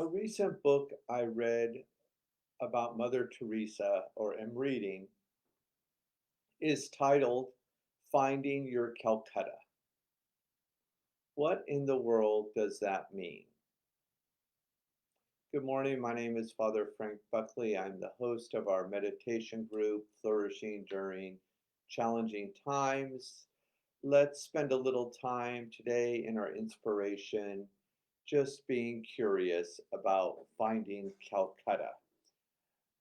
A recent book I read about Mother Teresa, or am reading, is titled Finding Your Calcutta. What in the world does that mean? Good morning. My name is Father Frank Buckley. I'm the host of our meditation group, Flourishing During Challenging Times. Let's spend a little time today in our inspiration just being curious about finding Calcutta.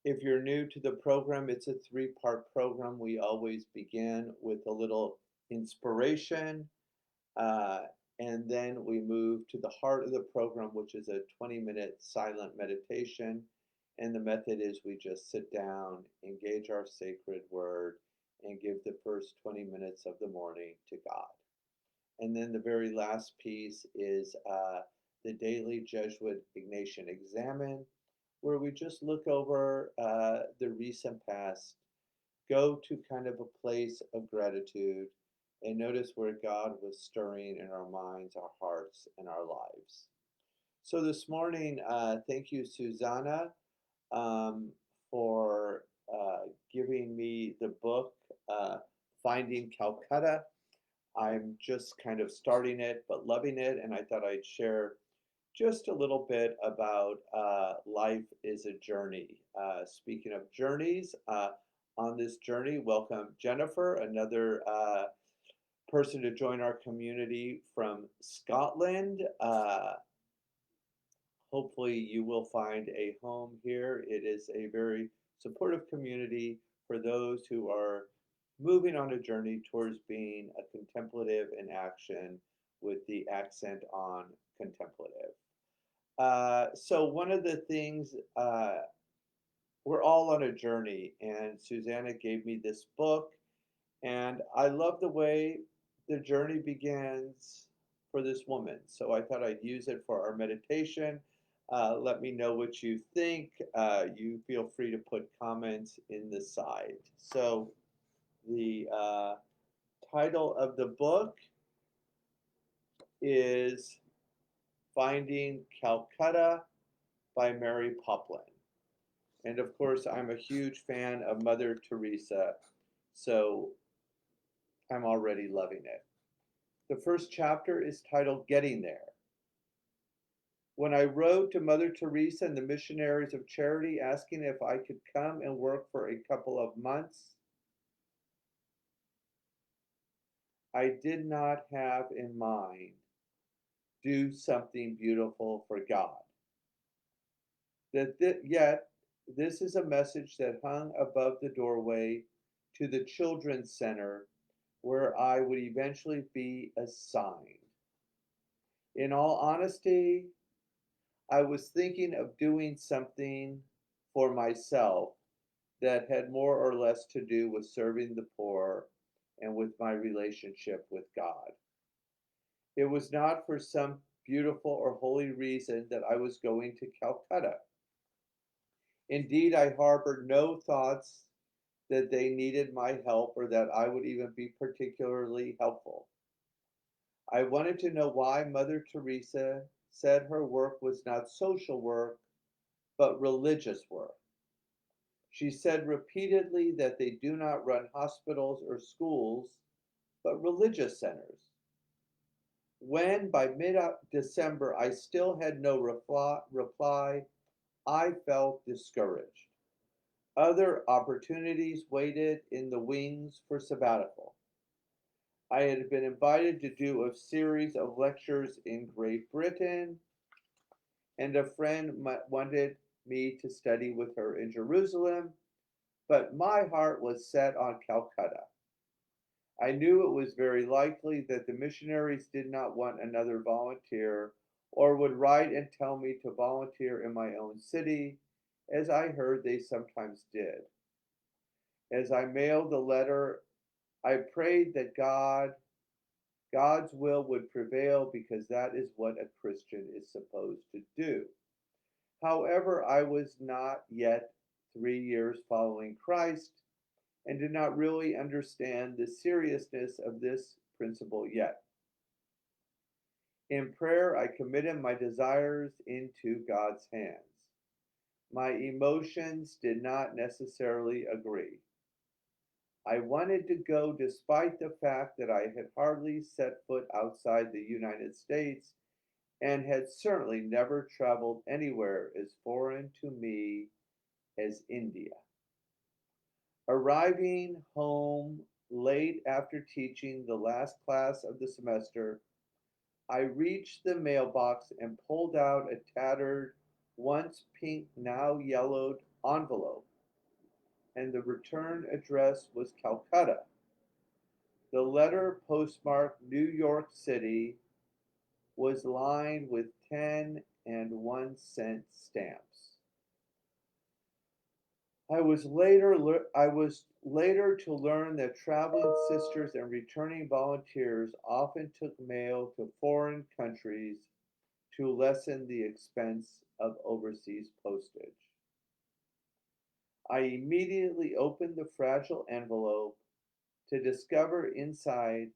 If you're new to the program, it's a three-part program. We always begin with a little inspiration, uh, and then we move to the heart of the program, which is a 20-minute silent meditation. And the method is we just sit down, engage our sacred word, and give the first 20 minutes of the morning to God. And then the very last piece is the daily Jesuit Ignatian examine, where we just look over the recent past, go to kind of a place of gratitude, and notice where God was stirring in our minds, our hearts, and our lives. So this morning, thank you, Susanna, um, for giving me the book, Finding Calcutta. I'm just kind of starting it, but loving it, and I thought I'd share just a little bit about life is a journey. Speaking of journeys, on this journey, welcome Jennifer, another person to join our community from Scotland. Hopefully, you will find a home here. It is a very supportive community for those who are moving on a journey towards being a contemplative in action with the accent on contemplative. So one of the things, we're all on a journey, and Susanna gave me this book, and I love the way the journey begins for this woman. So I thought I'd use it for our meditation. Let me know what you think. You feel free to put comments in the side. So the title of the book is Finding Calcutta by Mary Poplin. And of course, I'm a huge fan of Mother Teresa, so I'm already loving it. The first chapter is titled Getting There. When I wrote to Mother Teresa and the Missionaries of Charity asking if I could come and work for a couple of months, I did not have in mind do something beautiful for God. Yet, this is a message that hung above the doorway to the Children's Center where I would eventually be assigned. In all honesty, I was thinking of doing something for myself that had more or less to do with serving the poor and with my relationship with God. It was not for some beautiful or holy reason that I was going to Calcutta. Indeed, I harbored no thoughts that they needed my help or that I would even be particularly helpful. I wanted to know why Mother Teresa said her work was not social work, but religious work. She said repeatedly that they do not run hospitals or schools, but religious centers. When by mid December I still had no reply, I felt discouraged. Other opportunities waited in the wings for sabbatical. I had been invited to do a series of lectures in Great Britain, and a friend wanted me to study with her in Jerusalem, but my heart was set on Calcutta. I knew it was very likely that the missionaries did not want another volunteer or would write and tell me to volunteer in my own city, as I heard they sometimes did. As I mailed the letter, I prayed that God's will would prevail because that is what a Christian is supposed to do. However, I was not yet 3 years following Christ and did not really understand the seriousness of this principle yet. In prayer, I committed my desires into God's hands. My emotions did not necessarily agree. I wanted to go despite the fact that I had hardly set foot outside the United States and had certainly never traveled anywhere as foreign to me as India. Arriving home late after teaching the last class of the semester, I reached the mailbox and pulled out a tattered, once pink, now yellowed envelope, and the return address was Calcutta. The letter, postmarked New York City, was lined with 10 and 1 cent stamps. I was later to learn that traveling sisters and returning volunteers often took mail to foreign countries to lessen the expense of overseas postage. I immediately opened the fragile envelope to discover inside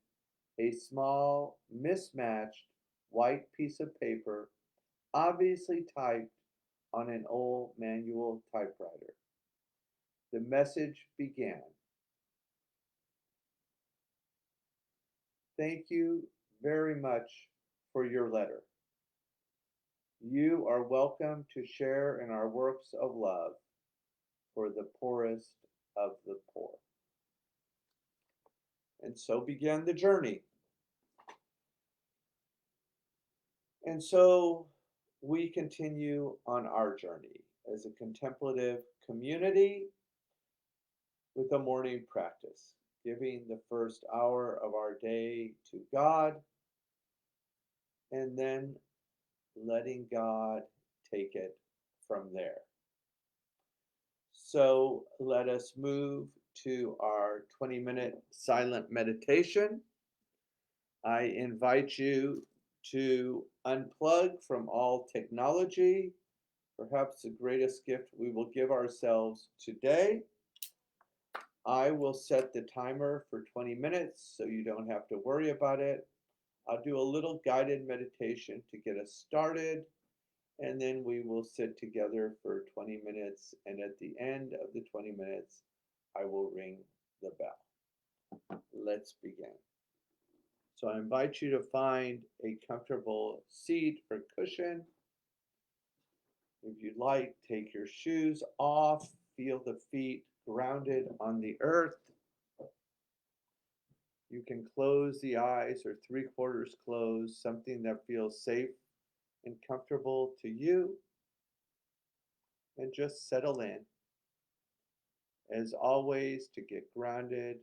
a small, mismatched white piece of paper, obviously typed on an old manual typewriter. The message began: Thank you very much for your letter. You are welcome to share in our works of love for the poorest of the poor. And so began the journey. And so we continue on our journey as a contemplative community with a morning practice, giving the first hour of our day to God and then letting God take it from there. So let us move to our 20-minute silent meditation. I invite you to unplug from all technology, perhaps the greatest gift we will give ourselves today. I will set the timer for 20 minutes so you don't have to worry about it. I'll do a little guided meditation to get us started, and then we will sit together for 20 minutes. And at the end of the 20 minutes, I will ring the bell. Let's begin. So I invite you to find a comfortable seat or cushion. If you'd like, take your shoes off, feel the feet grounded on the earth. You can close the eyes or 3/4 closed, something that feels safe and comfortable to you, and just settle in. As always, to get grounded,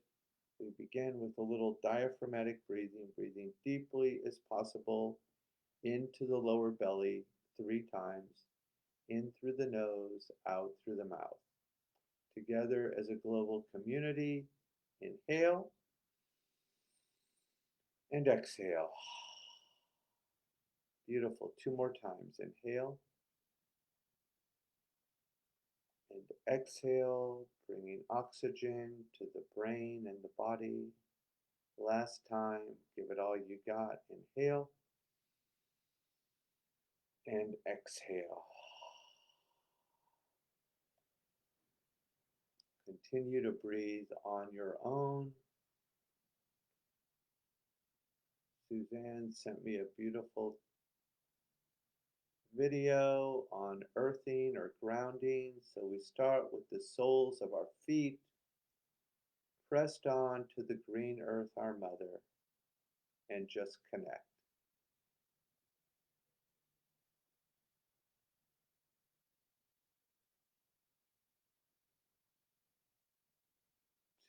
we begin with a little diaphragmatic breathing, breathing deeply as possible into the lower belly 3 times, in through the nose, out through the mouth. Together as a global community, inhale and exhale. Beautiful. 2 more times. Inhale and exhale, bringing oxygen to the brain and the body. Last time, give it all you got. Inhale and exhale. Continue to breathe on your own. Suzanne sent me a beautiful video on earthing or grounding. So we start with the soles of our feet pressed on to the green earth, our mother, and just connect.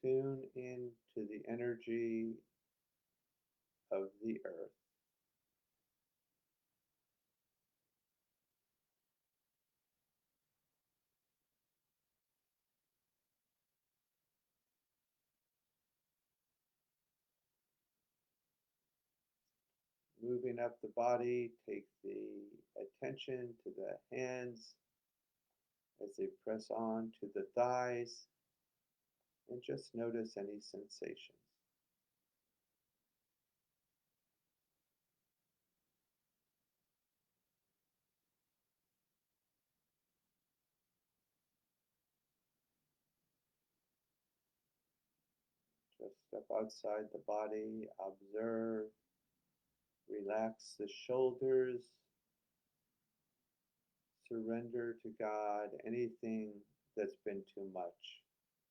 Tune into the energy of the earth. Moving up the body, take the attention to the hands as they press on to the thighs, and just notice any sensations. step outside the body, observe, relax the shoulders, surrender to God anything that's been too much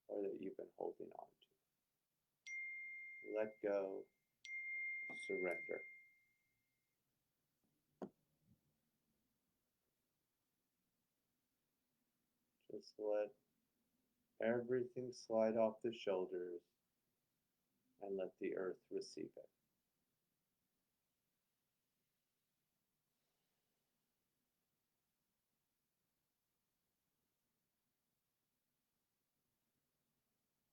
or that you've been holding on to. Let go, surrender. Just let everything slide off the shoulders and let the earth receive it.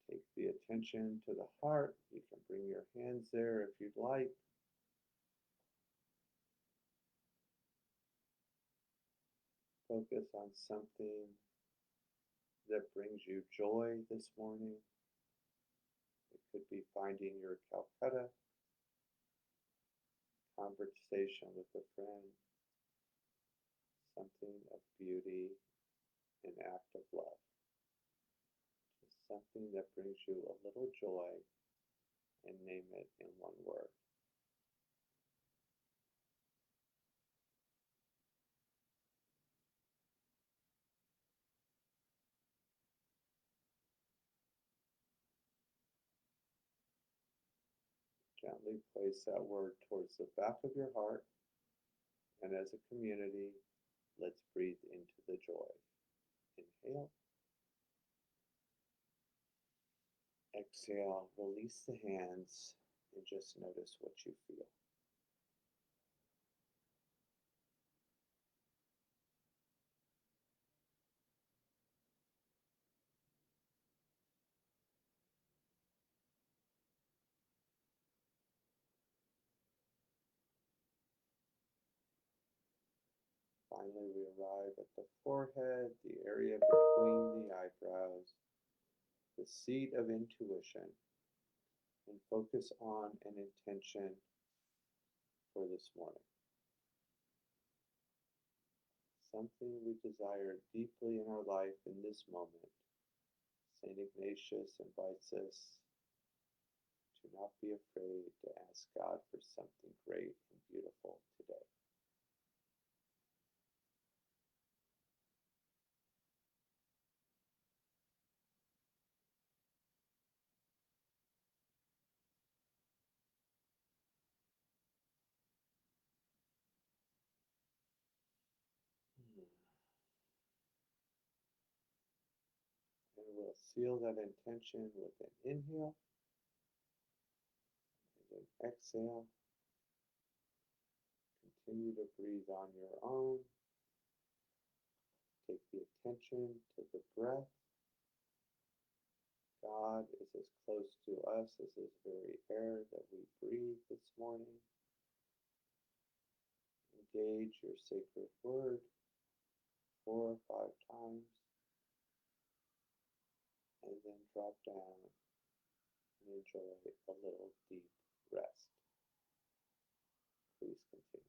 Take the attention to the heart. You can bring your hands there if you'd like. Focus on something that brings you joy this morning. It could be finding your Calcutta, conversation with a friend, something of beauty, an act of love. Just something that brings you a little joy, and name it in one word. Gently place that word towards the back of your heart, and as a community, let's breathe into the joy. Inhale. Exhale, release the hands, and just notice what you feel. Finally, we arrive at the forehead, the area between the eyebrows, the seat of intuition, and focus on an intention for this morning. Something we desire deeply in our life in this moment. St. Ignatius invites us to not be afraid to ask God for something great and beautiful today. And we'll seal that intention with an inhale and an exhale. Continue to breathe on your own. Take the attention to the breath. God is as close to us as this very air that we breathe this morning. Engage your sacred word 4 or 5 times, and then drop down and enjoy a little deep rest. Please continue.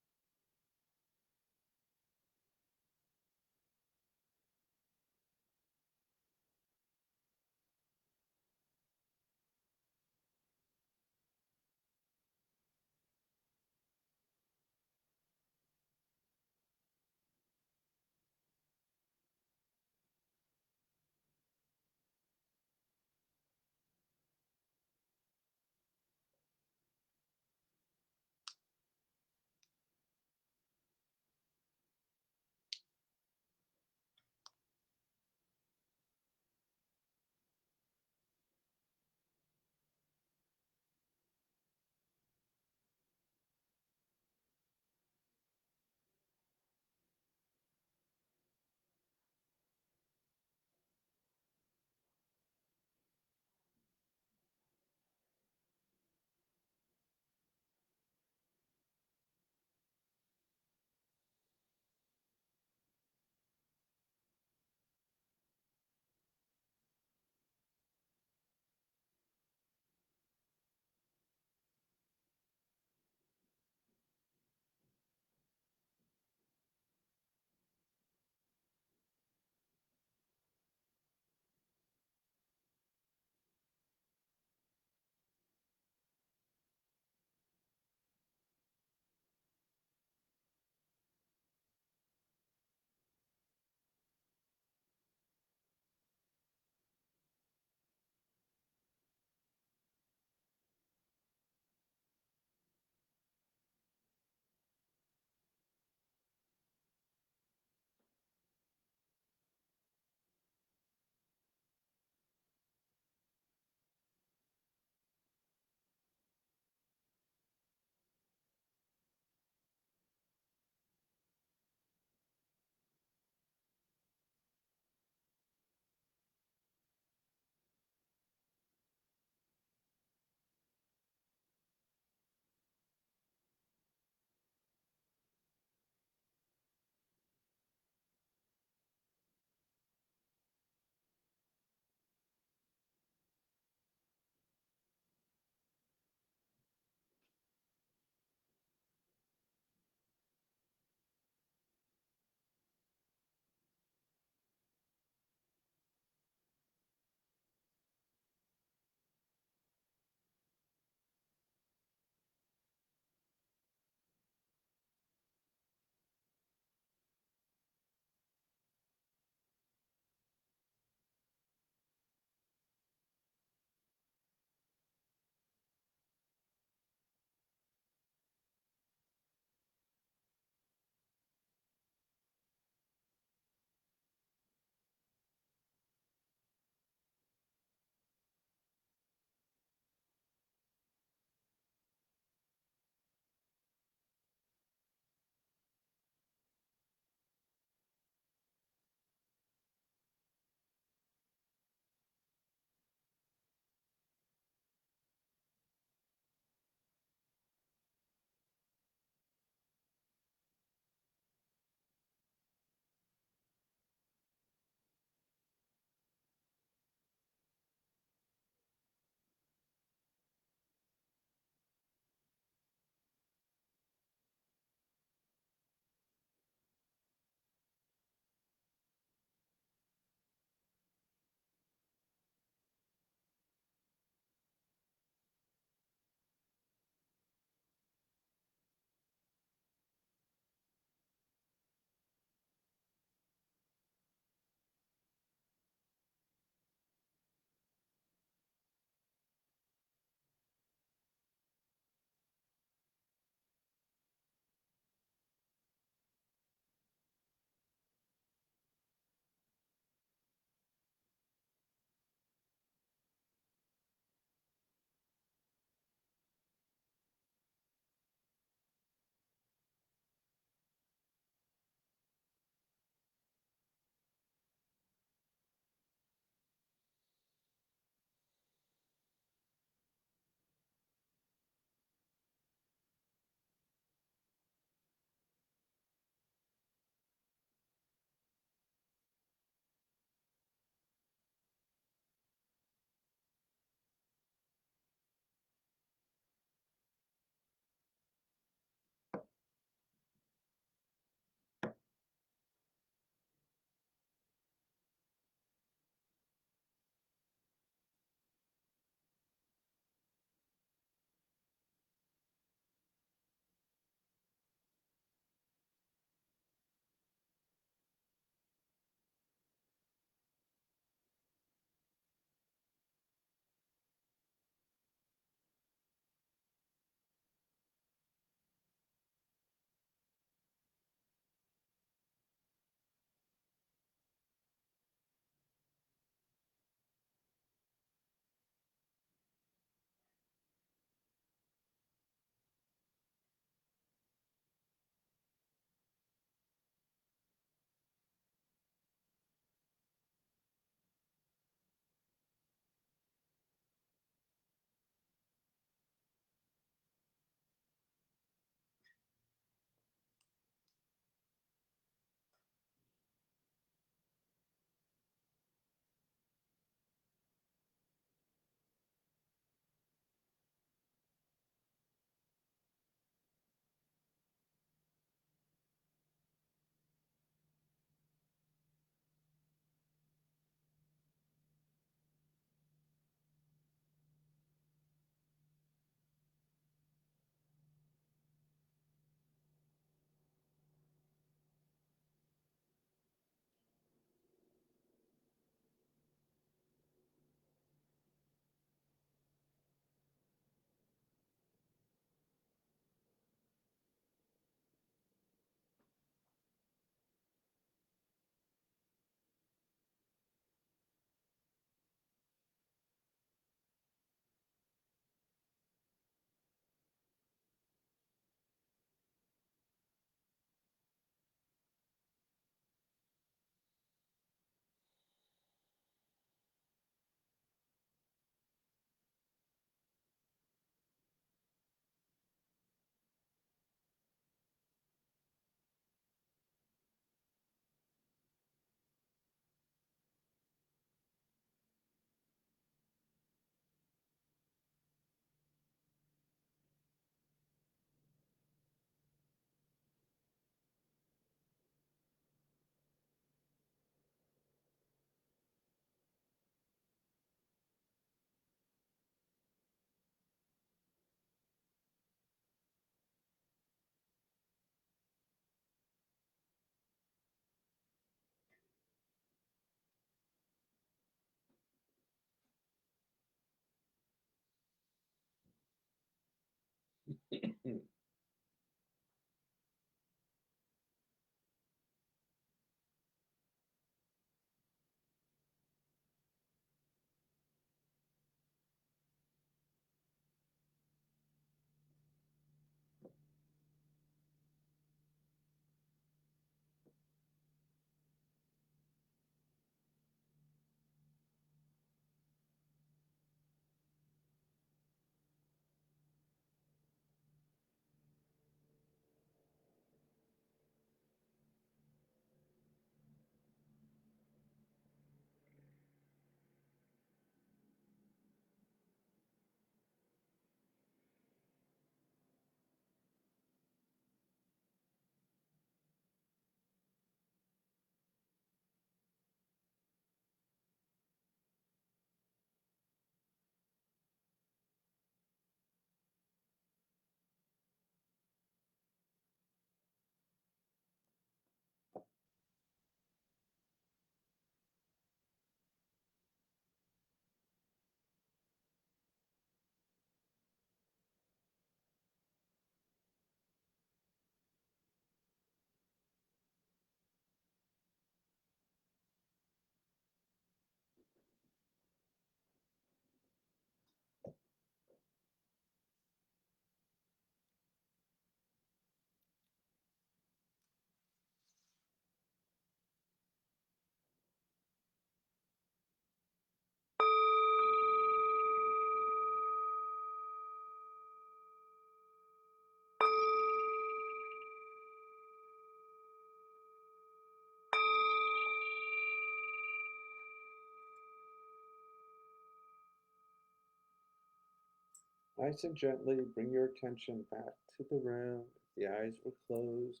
Nice and gently bring your attention back to the room. The eyes were closed.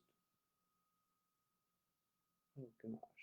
Oh gosh.